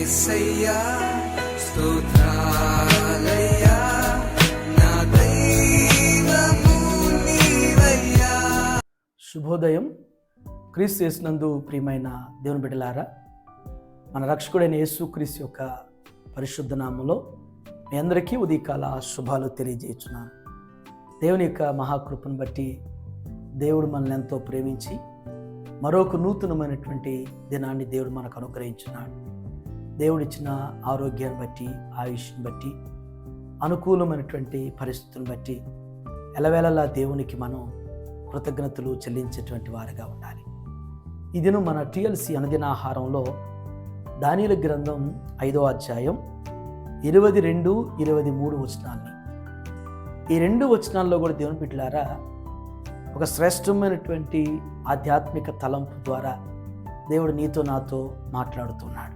యేసయ్యా స్తోత్రాలయ్యా నా దైవము నీవయ్యా. శుభోదయం. క్రీస్తు యేసునందు ప్రియమైన దేవుని బిడ్డలారా, మన రక్షకుడైన యేసుక్రీస్తు యొక్క పరిశుద్ధ నామములో మీ అందరికీ ఉదయకాల శుభాలు తెలియజేస్తున్నాను. దేవుని యొక్క మహాకృపను బట్టి దేవుడు మనల్ని ఎంతో ప్రేమించి మరొక నూతనమైనటువంటి దినాన్ని దేవుడు మనకు అనుగ్రహించున్నాడు. దేవుడిచ్చిన ఆరోగ్యాన్ని బట్టి, ఆయుష్ని బట్టి, అనుకూలమైనటువంటి పరిస్థితులను బట్టి ఎలవేళలా దేవునికి మనం కృతజ్ఞతలు చెల్లించేటువంటి వారిగా ఉండాలి. ఈ దినం మన టిఎల్సి అనుదిన ఆహారంలో దానియేలు గ్రంథం 5వ అధ్యాయం 22, 23 వచనాల్ని, ఈ 2 వచనాల్లో కూడా దేవుని బిడ్డలారా ఒక శ్రేష్టమైనటువంటి ఆధ్యాత్మిక తలంపు ద్వారా దేవుడు నీతో నాతో మాట్లాడుతున్నాడు.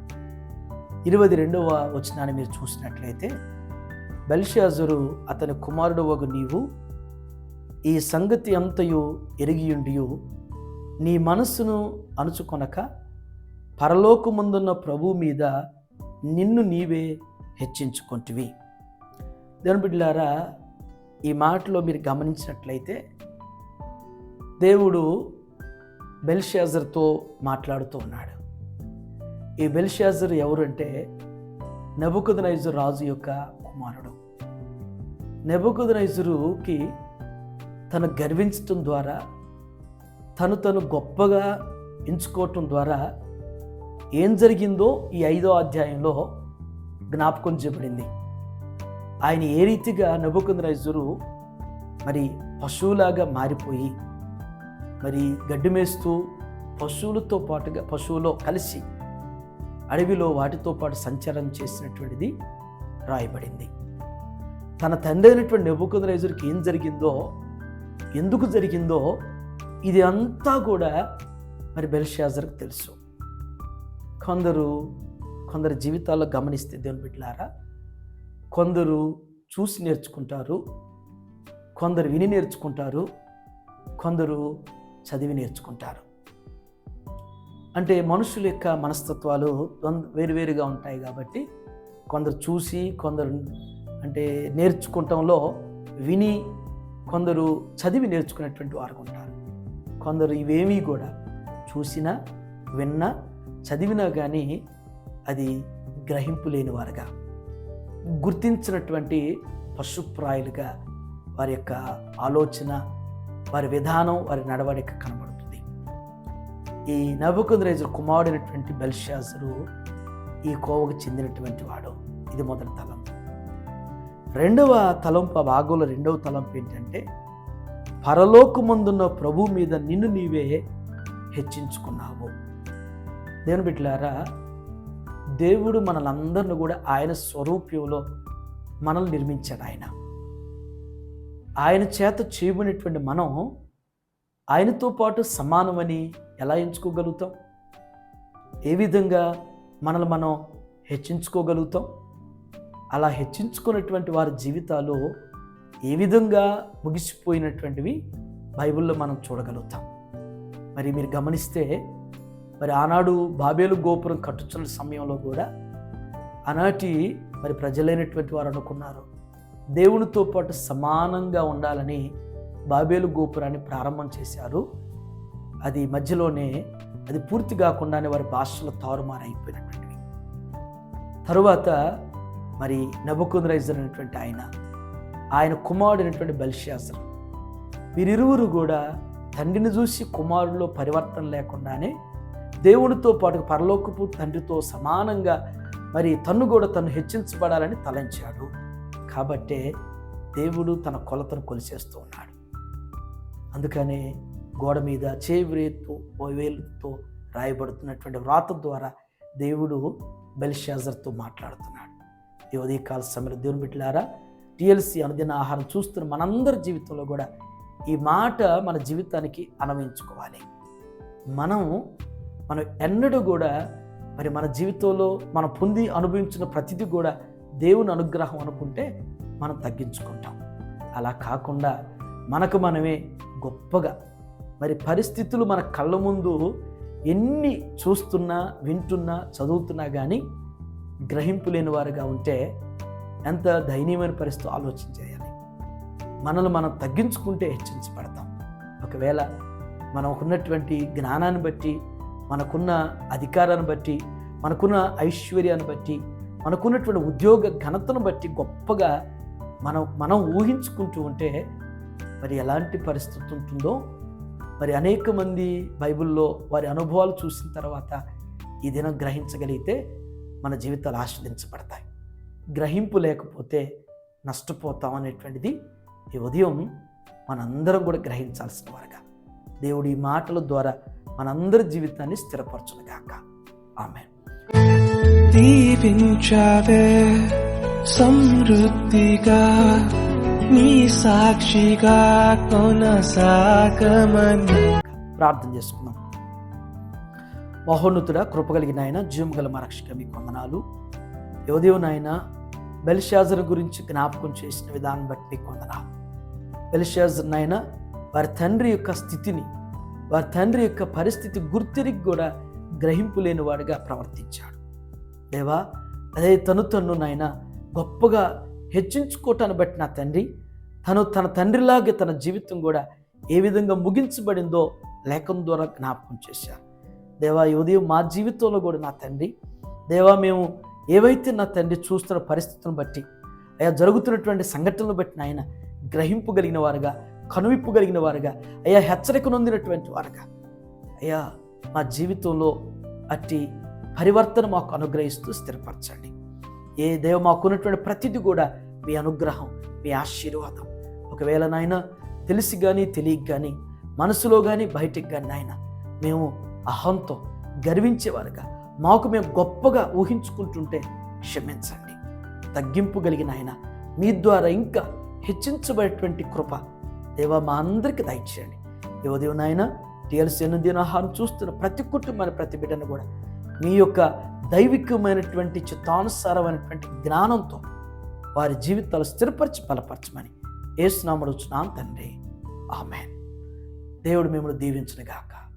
22వ వచనాన్ని మీరు చూసినట్లయితే, బెల్షాజరు అతని కుమారుడు వగు నీవు ఈ సంగతి అంతయు ఎరిగియుండియు నీ మనస్సును అణుచుకొనక పరలోకమందున్న ప్రభువు మీద నిన్ను నీవే హెచ్చించుకొంటివి. దేవుని బిడ్డలారా, ఈ మాటలో మీరు గమనించినట్లయితే దేవుడు బెల్షాజర్తో మాట్లాడుతూ ఉన్నాడు. ఈ బెల్షాజర్ ఎవరు అంటే నెబుకద్నెజరు రాజు యొక్క కుమారుడు. నెబుకద్నెజరుకి తను గర్వించటం ద్వారా, తను గొప్పగా ఎంచుకోవటం ద్వారా ఏం జరిగిందో ఈ 5వ అధ్యాయంలో జ్ఞాపకం చేయబడింది. ఆయన ఏ రీతిగా నెబుకద్నెజరు మరి పశువులాగా మారిపోయి మరి గడ్డి మేస్తూ పశువులతో పాటుగా పశువులో కలిసి అడవిలో వాటితో పాటు సంచారం చేసినటువంటిది రాయబడింది. తన తండ్రి అయినటువంటి నెబుకద్నెజరుకి ఏం జరిగిందో, ఎందుకు జరిగిందో ఇది అంతా కూడా మరి బెల్షాజర్కి తెలుసు. కొందరు జీవితాల్లో గమనిస్తే దేవుని బిడ్డలారా, కొందరు చూసి నేర్చుకుంటారు, కొందరు విని నేర్చుకుంటారు, కొందరు చదివి నేర్చుకుంటారు. అంటే మనుషుల యొక్క మనస్తత్వాలు వేరువేరుగా ఉంటాయి కాబట్టి కొందరు చూసి, కొందరు అంటే నేర్చుకుంటంలో విని, కొందరు చదివి నేర్చుకునేటువంటి వారు ఉంటారు. కొందరు ఇవేమీ కూడా చూసినా, విన్నా, చదివినా కానీ అది గ్రహింపు లేని వారుగా, గుర్తించినటువంటి పశుప్రాయులుగా వారి యొక్క ఆలోచన, వారి విధానం, వారి నడవడిక కనబడుతుంది. ఈ నెబుకద్నెజరు కుమారుడైనటువంటి బెల్షాజరు ఈ కోవకు చెందినటువంటి వాడు. ఇది మొదటి తలంపు. 2వ తలంపు, ఆ భాగంలో 2వ తలంపు ఏంటంటే, పరలోకమందున్న ప్రభు మీద నిన్ను నీవే హెచ్చించుకున్నావు. దేవుని బిడ్డలారా, దేవుడు మనలందరిని కూడా ఆయన స్వరూప్యంలో మనల్ని నిర్మించాడు. ఆయన చేత చేయబడినటువంటి మనం ఆయనతో పాటు సమానమని ఎలా ఎంచుకోగలుగుతాం? ఏ విధంగా మనల్ని మనం హెచ్చించుకోగలుగుతాం? అలా హెచ్చించుకున్నటువంటి వారి జీవితాలు ఏ విధంగా ముగిసిపోయినటువంటివి బైబిల్లో మనం చూడగలుగుతాం. మరి మీరు గమనిస్తే, మరి ఆనాడు బాబేలు గోపురం కట్టుచున్న సమయంలో కూడా ఆనాటి మరి ప్రజలైనటువంటి వారు అనుకున్నారు, దేవునితో పాటు సమానంగా ఉండాలని బాబేలు గోపురాన్ని ప్రారంభం చేశారు. అది మధ్యలోనే అది పూర్తి కాకుండానే వారి భాషలో తారుమారైపోయినటువంటివి. తరువాత మరి నెబుకద్నెజరు అనేటువంటి ఆయన కుమారుడైనటువంటి బెల్షాజర్, వీరిరువురు కూడా తండ్రిని చూసి కుమారుడిలో పరివర్తన లేకుండానే దేవునితో పాటు పరలోకపు తండ్రితో సమానంగా మరి తను హెచ్చించబడాలని తలంచాడు. కాబట్టే దేవుడు తన కొలతను కొలిచేస్తూ ఉన్నాడు. అందుకనే గోడ మీద వేలుతో రాయబడుతున్నటువంటి వ్రాత ద్వారా దేవుడు బెల్షాజర్తో మాట్లాడుతున్నాడు. ఈ ఉదయకాల సమయంలో దేవుని బిడ్డలారా, టిఎల్సి అనుదిన ఆహారం చూస్తున్న మనందరి జీవితంలో కూడా ఈ మాట మన జీవితానికి అన్వయించుకోవాలి. మనం ఎన్నడూ కూడా మరి మన జీవితంలో మనం పొంది అనుభవించిన ప్రతిదీ కూడా దేవుని అనుగ్రహం అనుకుంటే మనం తగ్గించుకుంటాం. అలా కాకుండా మనకు మనమే గొప్పగా మరి పరిస్థితులు మన కళ్ళ ముందు ఎన్ని చూస్తున్నా, వింటున్నా, చదువుతున్నా కానీ గ్రహింపు లేని వారుగా ఉంటే ఎంత దయనీయమైన పరిస్థితి ఆలోచన చేయాలి. మనల్ని మనం తగ్గించుకుంటే హెచ్చించబడతాం. ఒకవేళ మనకున్నటువంటి జ్ఞానాన్ని బట్టి, మనకున్న అధికారాన్ని బట్టి, మనకున్న ఐశ్వర్యాన్ని బట్టి, మనకున్నటువంటి ఉద్యోగ ఘనతను బట్టి గొప్పగా మనం ఊహించుకుంటూ ఉంటే మరి ఎలాంటి పరిస్థితి ఉంటుందో మరి అనేక మంది బైబిల్లో వారి అనుభవాలు చూసిన తర్వాత ఈ దినం గ్రహించగలిగితే మన జీవితాలు ఆస్వాదించబడతాయి. గ్రహింపు లేకపోతే నష్టపోతాం అనేటువంటిది ఈ ఉదయం మనందరం కూడా గ్రహించాల్సిన వారుగా దేవుడి ఈ మాటల ద్వారా మనందరి జీవితాన్ని స్థిరపరచునుగాక. ఆమేన్. దీవించావే సమృద్ధిగా నీ సాక్షిగా కొనసాగమని. ప్రార్థన చేసుకుందాం. మహోన్నతుడా, కృపగలిగిన ఆయన, జీవము గల మా రక్షక, మీకు వందనాలు. యోదేవు నాయన, బెల్షాజరు గురించి జ్ఞాపకం చేసిన విధానం బట్టి మీకు వందనాలు. బెల్షాజర్ నాయన వారి తండ్రి యొక్క స్థితిని, వారి తండ్రి యొక్క పరిస్థితి గుర్తిరిగి కూడా గ్రహింపు లేని వాడిగా ప్రవర్తించాడు. దేవా, అదే తను నాయన గొప్పగా హెచ్చించుకోవటాన్ని బట్టి నా తండ్రి తన తండ్రిలాగే తన జీవితం కూడా ఏ విధంగా ముగించబడిందో లేఖం ద్వారా జ్ఞాపకం చేశారు. దేవా, ఈ ఉదయం మా జీవితంలో కూడా నా తండ్రి, దేవా, మేము ఏవైతే నా తండ్రి చూస్తున్న పరిస్థితులను బట్టి, అయ్యా జరుగుతున్నటువంటి సంఘటనలను బట్టి నాయన గ్రహింపు కలిగిన వారుగా, కనువిప్పు కలిగిన వారుగా, అయ్యా హెచ్చరిక నొందినటువంటి వారుగా, అయ్యా మా జీవితంలో అట్టి పరివర్తన మాకు అనుగ్రహిస్తూ స్థిరపరచండి. ఏ దేవ మాకున్నటువంటి ప్రతిదీ కూడా మీ అనుగ్రహం, మీ ఆశీర్వాదం. ఒకవేళ నాయన తెలిసి కానీ తెలియక కానీ, మనసులో కానీ బయటికి కానీ నాయన మేము అహంతో గర్వించేవారుగా, మాకు మేము గొప్పగా ఊహించుకుంటుంటే క్షమించండి. తగ్గింపు కలిగిన ఆయన మీ ద్వారా ఇంకా హెచ్చించబడేటువంటి కృప దేవా మా అందరికీ దయచేయండి. యువదేవు నాయన టీఎల్సీ ఎన్నుదిన ఆహారం చూస్తున్న ప్రతి కుటుంబాన్ని, ప్రతి బిడ్డను కూడా మీ యొక్క దైవికమైనటువంటి చిత్తానుసారమైనటువంటి జ్ఞానంతో వారి జీవితాలు స్థిరపరిచి బలపరచమని యేసు నామమున అడుగుచున్నాం తండ్రి. ఆమేన్. దేవుడు మిమ్మల్ని దీవించునుగాక.